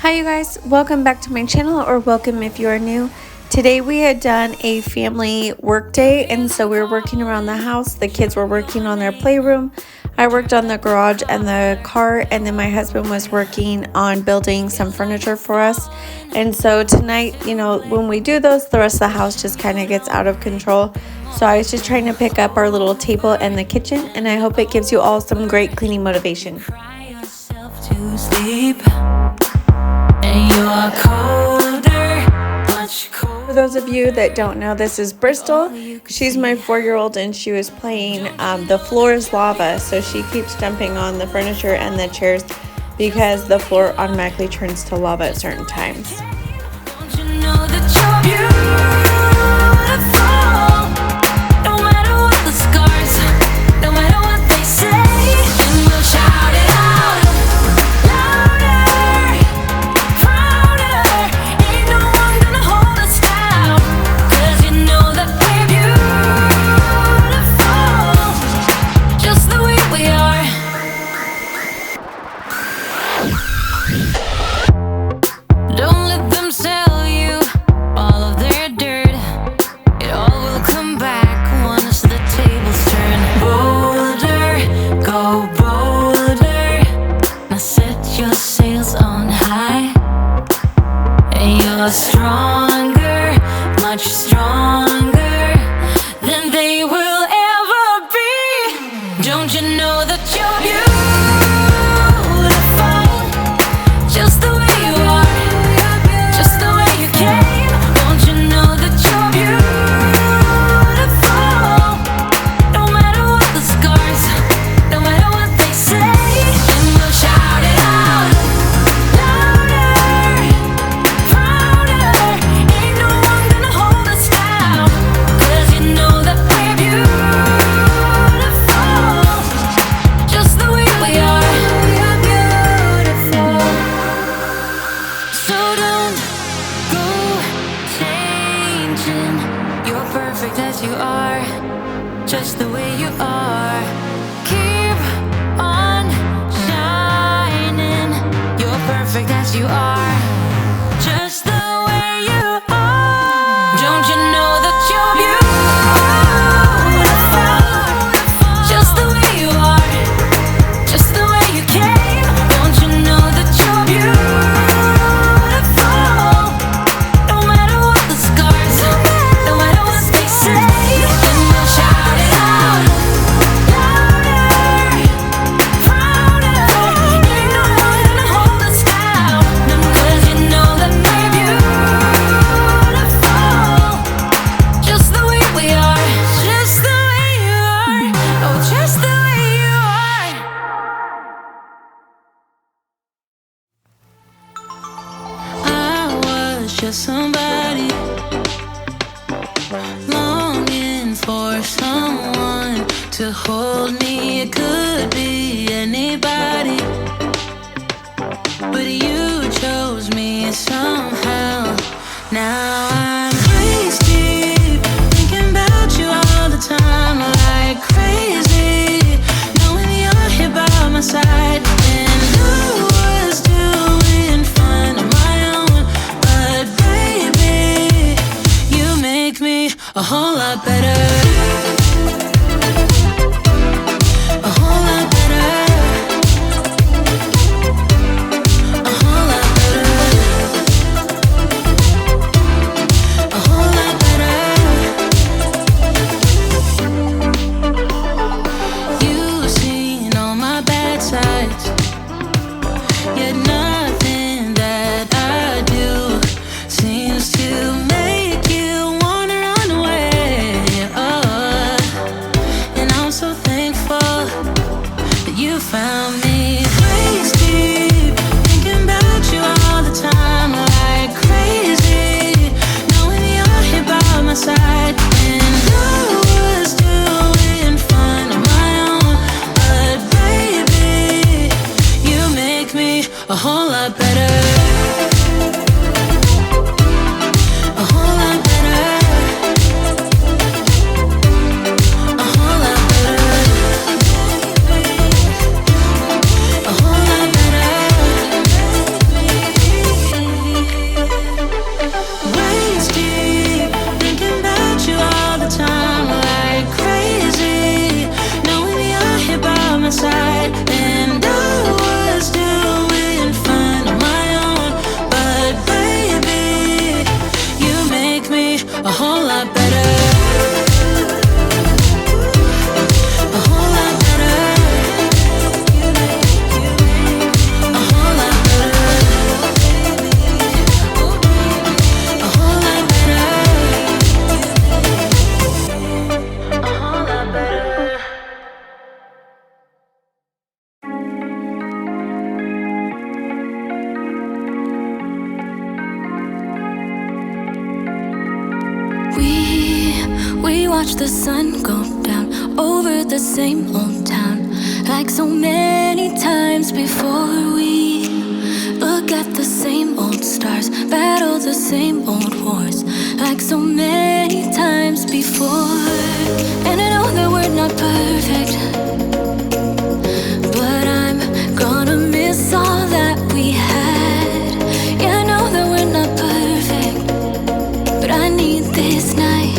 Hi you guys, welcome back to my channel, or welcome if you are new. Today we had done a family work day, and so we were working around the house. The kids were working on their playroom. I worked on the garage and the car, and then my husband was working on building some furniture for us. And so tonight, when we do those, the rest of the house just kind of gets out of control. So I was just trying to pick up our little table and the kitchen, and I hope it gives you all some great cleaning motivation. For those of you that don't know, this is Bristol. She's my 4-year-old, and she was playing the floor is lava, so she keeps jumping on the furniture and the chairs because the floor automatically turns to lava at certain times. Don't you know that you're beautiful? No matter what the scars, no matter what they say, and we'll shout it out louder, prouder. Ain't no one gonna hold us down, 'cause you know that we're beautiful, just the way we are. Don't let them sell you all of their dirt. It all will come back once the tables turn. Bolder, go bolder. Now set your sails on high. And you're stronger, much stronger than they will ever be. Don't you know that you're beautiful, just the way you are, just the way you came. Don't you know that you're beautiful? No matter what the scars, no matter what they say, and we'll shout it out louder, prouder. Ain't no one gonna hold us down, 'cause you know that we're beautiful, just the way we are. We're beautiful. So don't go changing. You're perfect as you are, just the way you are. Keep on shining. You're perfect as you are, just the way you are. Don't you know that you're beautiful, just the way you are, just the way you came. Don't you know that you're beautiful? No matter what the scars, no matter what they say, and we'll shout it out louder, prouder. Ain't no one gonna hold us down, 'cause you know that we're beautiful, just the way we are, just the way you are, oh, just the way you are. I was just somebody longing for someone to hold me. It could be anybody, but you chose me somehow. Now I'm waist deep, thinking about you all the time, like crazy, knowing you're here by my side. And who was doing fine on my own, but baby, you make me a whole lot better, a whole lot better, a whole lot better, a whole lot better. You've seen all my bad sides, yet nothing that I do seems to make you wanna run away. Oh, and I'm so thankful that you found me. Waist deep, thinking about you all the time, like crazy, knowing you're here by my side. And I was doing fine on my own, but baby, you make me a whole lot better, a whole lot better, a whole lot better, a whole lot better. watch the sun go down over the same old town, like so many times before. We look at the same old stars, battle the same old wars, like so many times before. And I know that we're not perfect, but I'm gonna miss all that we had. Yeah, I know that we're not perfect, but I need this night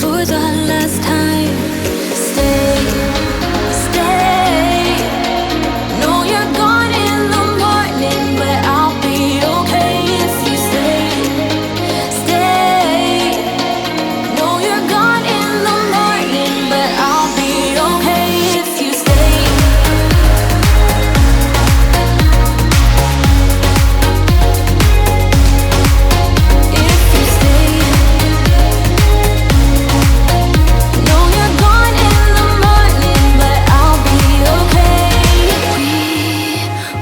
for the last time. Stay, stay. Know you're gone in the morning, but I'll be okay if you stay. Stay. Know you're gone in the morning, but I'll be okay if you stay. If you stay. Know you're gone in the morning, but I'll be okay.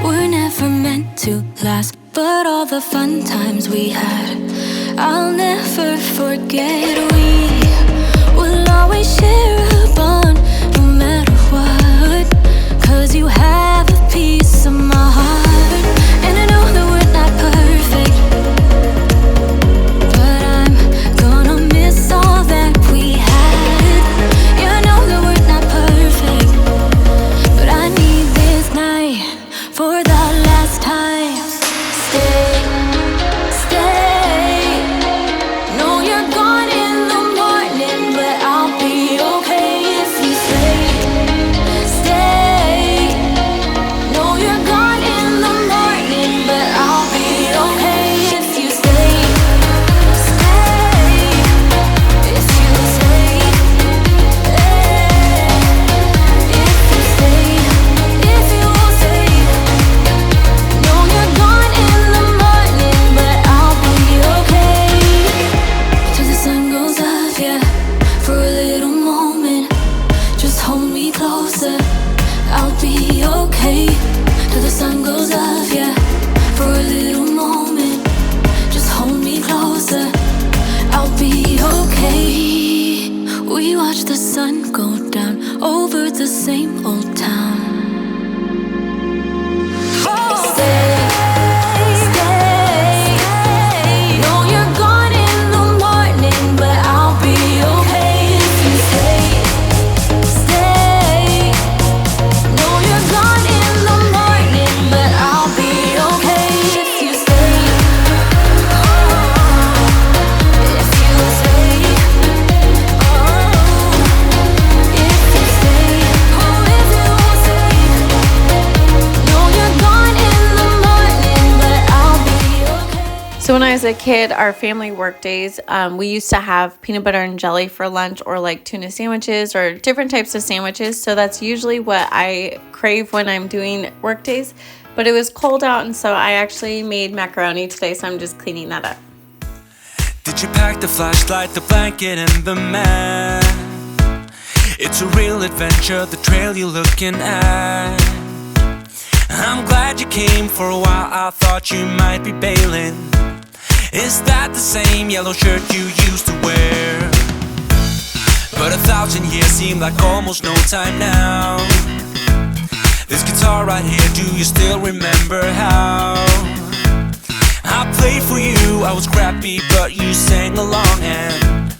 We were never meant to last, but all the fun times we had, I'll never forget. We will always share a bond, no matter what, 'cause you have a piece of my heart. And I know that we're not perfect, but I'm gonna miss all that we had. Yeah, I know that we're not perfect, but I need this night for the last time. Stay, stay. Know you're gone in the morning, but I'll be okay if you stay. Stay. Know you're gone in the morning, but I'll be okay if you stay. Stay. If you stay. If you stay. If you stay. Know you're gone in the morning, but I'll be okay. Till the sun goes up, yeah, for a little moment. Just hold me closer, I'll be okay. Till the sun goes up, yeah, for a little moment. Just hold me closer, I'll be okay. We watch the sun go down over the same old town. Stay, stay. Know you're gone in the morning, but I'll be okay if you stay. Stay. Know you're gone in the morning, but I'll be okay if you stay. If you stay. If you stay. Oh, if you stay. Know you're gone in the morning, but I'll be okay. So when I was a kid, our family work days, we used to have peanut butter and jelly for lunch, or like tuna sandwiches or different types of sandwiches. So that's usually what I crave when I'm doing work days. But it was cold out, and so I actually made macaroni today, so I'm just cleaning that up. Did you pack the flashlight, the blanket, and the map? It's a real adventure, the trail you're looking at. I'm glad you came. For a while I thought you might be bailing. Is that the same yellow shirt you used to wear? But 1,000 years seem like almost no time now. This guitar right here, do you still remember how I played for you? I was crappy, but you sang along, and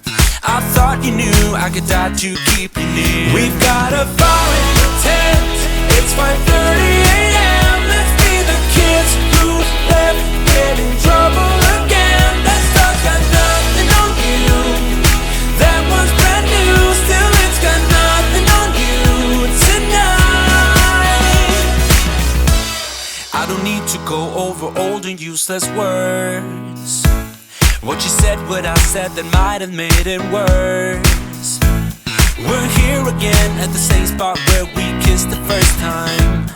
I thought you knew I could die to keep you near. We've got a fire in the tent. It's 5:30 a.m. Let's be the kids who left, get in trouble again. That stuff got nothing on you. That was brand new. Still, it's got nothing on you tonight. I don't need to go over old and useless words. What you said, what I said, that might have made it worse. We're here again at the same spot where we kissed the first time.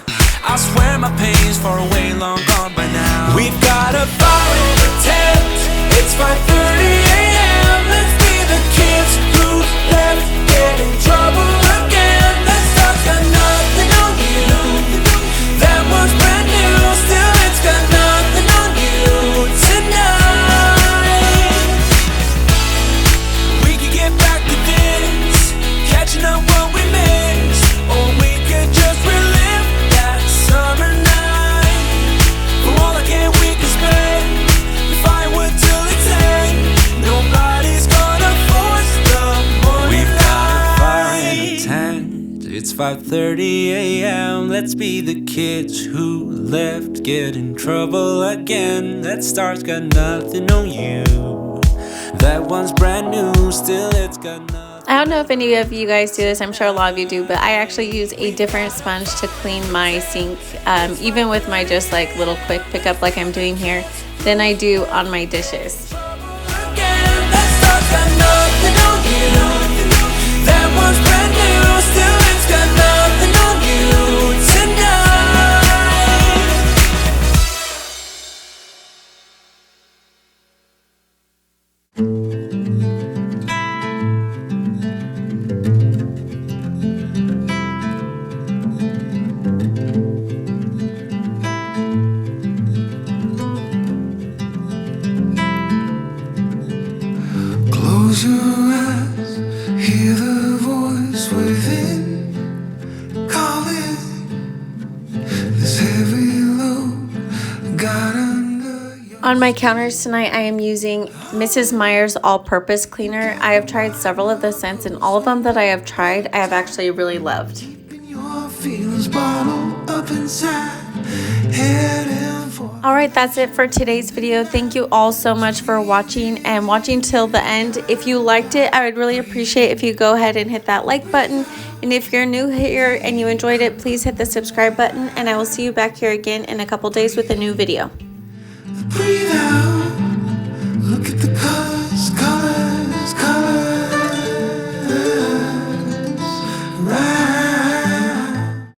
I swear my pain's far away, long gone by now. We've got a fire in the tent. It's 5:30 a.m. Let's be the kids who left, get in trouble again. That stuff's got nothing on you. That was brand new. Still, it's got nothing on you tonight. We can get back to this. 4:30 a.m. Let's be the kids who left, get in trouble again. That star's got nothing on you. That one's brand new, still it's got nothing. I don't know if any of you guys do this, I'm sure a lot of you do, but I actually use a different sponge to clean my sink, even with my just like little quick pickup like I'm doing here, than I do on my dishes. That one's brand new, still it's got nothing on you tonight. Close your eyes, hear the voice within calling. This heavy load got under your... On my counters tonight, I am using Mrs. Meyer's all-purpose cleaner. I have tried several of the scents, and all of them that I have tried, I have actually really loved. Your feelings bottled up inside, heading for... Alright, that's it for today's video. Thank you all so much for watching and watching till the end. If you liked it, I would really appreciate if you go ahead and hit that like button. And if you're new here and you enjoyed it, please hit the subscribe button. And I will see you back here again in a couple days with a new video. Breathe